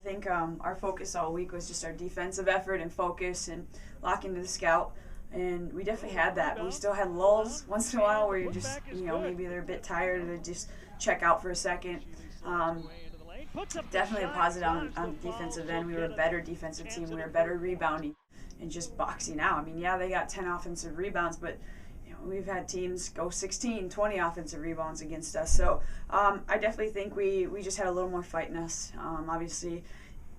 I think our focus all week was just our defensive effort and focus and locking to the scout. And we definitely had that. We still had lulls once in a while where you're just, maybe they're a bit tired and they just check out for a second. Definitely a positive on the defensive end. We were a better defensive team. We were better rebounding and just boxing out. I mean, yeah, they got 10 offensive rebounds, but we've had teams go 16, 20 offensive rebounds against us. So I definitely think we just had a little more fight in us. Obviously,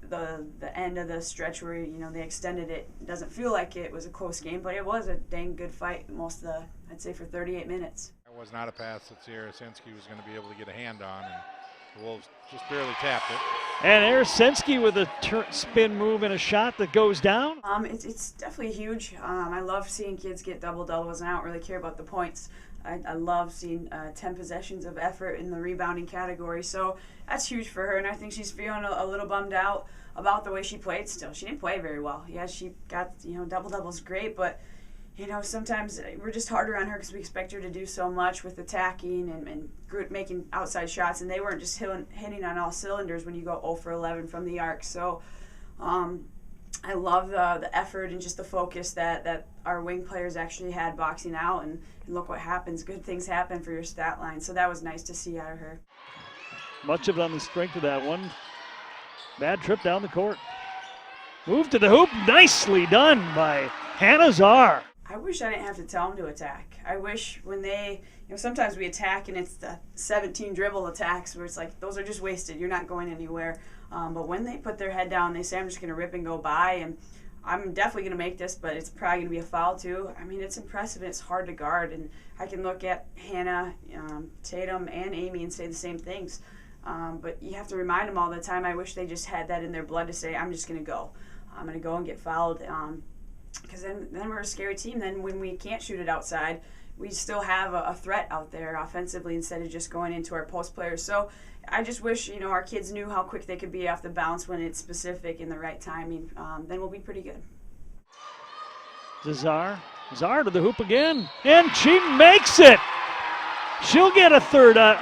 the end of the stretch where they extended it doesn't feel like it was a close game, but it was a dang good fight most of I'd say for 38 minutes. It was not a pass that Sierra-Sensky was going to be able to get a hand on, and the Wolves just barely tapped it. And there's Sensky with a spin move and a shot that goes down. It's definitely huge. I love seeing kids get double-doubles, and I don't really care about the points. I love seeing 10 possessions of effort in the rebounding category, so that's huge for her, and I think she's feeling a little bummed out about the way she played still. She didn't play very well. Yeah, she got, double-doubles great, but, sometimes we're just harder on her because we expect her to do so much with attacking and making outside shots, and they weren't just hitting on all cylinders when you go 0 for 11 from the arc. So I love the effort and just the focus that our wing players actually had boxing out, and look what happens. Good things happen for your stat line. So that was nice to see out of her. Much of it on the strength of that one bad trip down the court. Move to the hoop. Nicely done by Hannah Czar. I wish I didn't have to tell them to attack. I wish when they, sometimes we attack and it's the 17 dribble attacks where it's like, those are just wasted. You're not going anywhere. But when they put their head down, they say, I'm just going to rip and go by, and I'm definitely going to make this, but it's probably going to be a foul too. I mean, it's impressive and it's hard to guard, and I can look at Hannah, Tatum, and Amy and say the same things. But you have to remind them all the time. I wish they just had that in their blood to say, I'm just going to go. I'm going to go and get fouled. Because then we're a scary team. Then when we can't shoot it outside, we still have a threat out there offensively instead of just going into our post players. So I just wish, our kids knew how quick they could be off the bounce when it's specific in the right timing. Then we'll be pretty good. Czar to the hoop again, and she makes it. She'll get a third an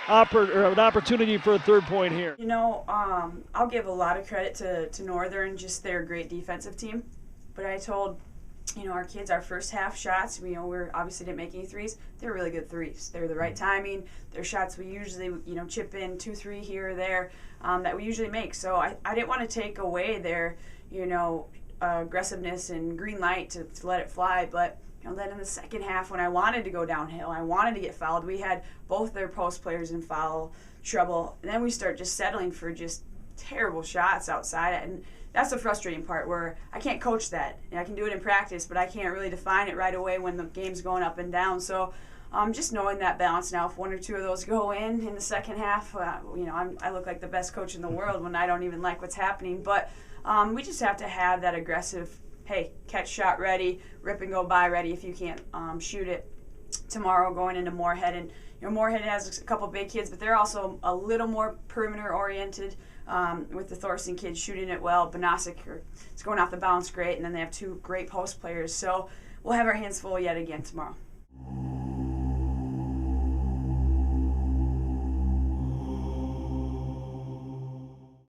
opportunity for a third point here. I'll give a lot of credit to Northern, just their great defensive team. But I told, our kids, our first half shots, we're obviously didn't make any threes. They're really good threes. They're the right timing. They're shots we usually, chip in 2-3 here or there that we usually make. So I didn't want to take away their, aggressiveness and green light to let it fly. But, then in the second half when I wanted to go downhill, I wanted to get fouled, we had both their post players in foul trouble. And then we start just settling for just terrible shots outside. And that's the frustrating part where I can't coach that. I can do it in practice, but I can't really define it right away when the game's going up and down. So just knowing that balance now, if one or two of those go in the second half, I look like the best coach in the world when I don't even like what's happening. But we just have to have that aggressive, hey, catch shot ready, rip and go by ready if you can't shoot it tomorrow going into Moorhead. And Moorhead has a couple big kids, but they're also a little more perimeter oriented. With the Thorson kids shooting it well. Bonasic is going off the bounce great, and then they have two great post players. So we'll have our hands full yet again tomorrow.